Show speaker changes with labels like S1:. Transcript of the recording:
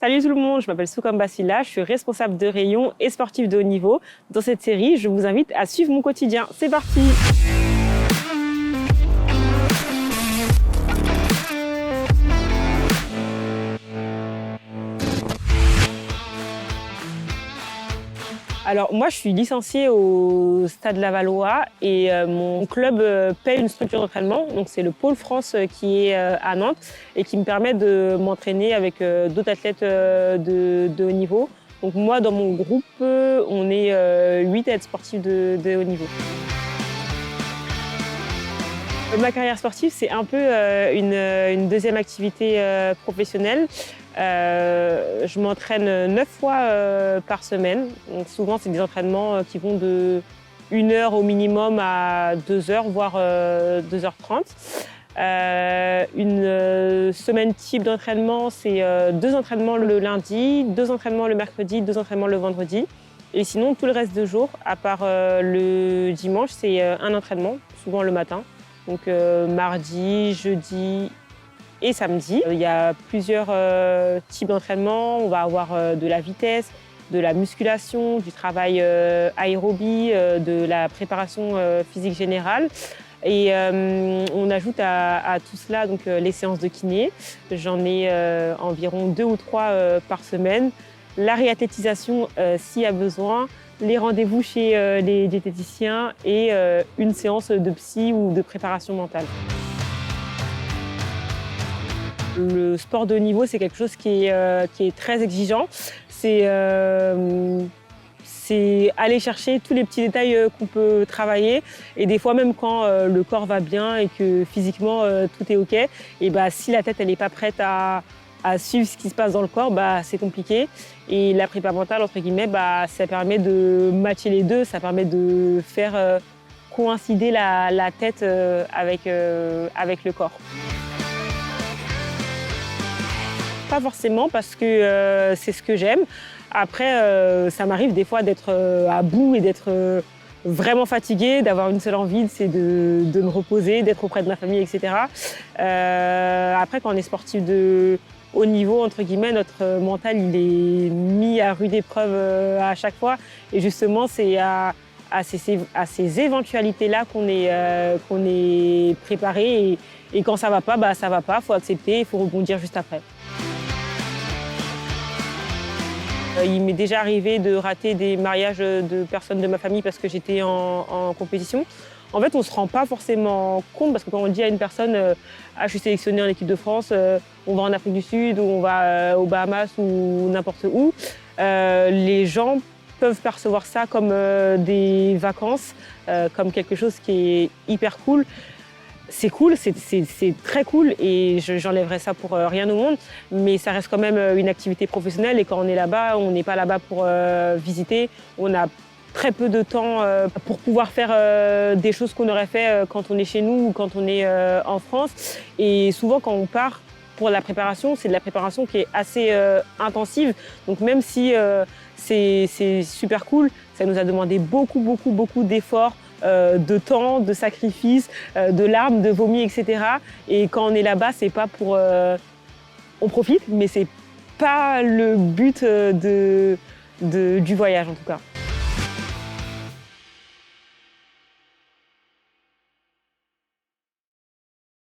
S1: Salut tout le monde, je m'appelle Soukam Bassila, je suis responsable de rayon et sportive de haut niveau. Dans cette série, je vous invite à suivre mon quotidien. C'est parti! Alors moi, je suis licenciée au Stade Lavallois et mon club paye une structure d'entraînement. Donc c'est le Pôle France qui est à Nantes et qui me permet de m'entraîner avec d'autres athlètes de haut niveau. Donc moi, dans mon groupe, on est 8 athlètes sportifs de haut niveau. Ma carrière sportive, c'est un peu une deuxième activité professionnelle. Je m'entraîne 9 fois par semaine. Donc souvent, c'est des entraînements qui vont de 1 heure au minimum à 2 heures, voire 2h30. Une semaine type d'entraînement, c'est 2 entraînements le lundi, 2 entraînements le mercredi, 2 entraînements le vendredi. Et sinon, tout le reste de jours, à part le dimanche, c'est un entraînement, souvent le matin. Donc mardi, jeudi et samedi. Il y a plusieurs types d'entraînement. On va avoir de la vitesse, de la musculation, du travail aérobie, de la préparation physique générale. Et on ajoute à tout cela donc, les séances de kiné. J'en ai environ 2 ou 3 par semaine. La réathlétisation s'il y a besoin. Les rendez-vous chez les diététiciens et une séance de psy ou de préparation mentale. Le sport de haut niveau, c'est quelque chose qui est très exigeant. C'est aller chercher tous les petits détails qu'on peut travailler. Et des fois, même quand le corps va bien et que physiquement tout est OK, et si la tête elle n'est pas prête à suivre ce qui se passe dans le corps, c'est compliqué. Et la prépa mentale, entre guillemets, ça permet de matcher les deux, ça permet de faire coïncider la tête avec le corps. Pas forcément parce que c'est ce que j'aime. Après, ça m'arrive des fois d'être à bout et d'être vraiment fatiguée, d'avoir une seule envie, c'est de me reposer, d'être auprès de ma famille, etc. Après, quand on est sportif de haut niveau, entre guillemets, notre mental il est mis à rude épreuve à chaque fois. Et justement, c'est à ces éventualités-là qu'on est préparé. Et quand ça va pas, ça va pas, il faut accepter, il faut rebondir juste après. Il m'est déjà arrivé de rater des mariages de personnes de ma famille parce que j'étais en compétition. En fait, on ne se rend pas forcément compte parce que quand on dit à une personne « je suis sélectionnée en équipe de France, on va en Afrique du Sud ou on va aux Bahamas ou n'importe où », les gens peuvent percevoir ça comme des vacances, comme quelque chose qui est hyper cool. C'est cool, c'est très cool et j'enlèverais ça pour rien au monde, mais ça reste quand même une activité professionnelle et quand on est là-bas, on n'est pas là-bas pour visiter. On a très peu de temps pour pouvoir faire des choses qu'on aurait fait quand on est chez nous ou quand on est en France. Et souvent, quand on part pour la préparation, c'est de la préparation qui est assez intensive. Donc même si c'est super cool, ça nous a demandé beaucoup d'efforts, de temps, de sacrifices, de larmes, de vomi, etc. Et quand on est là-bas, c'est pas pour... on profite, mais c'est pas le but du voyage en tout cas.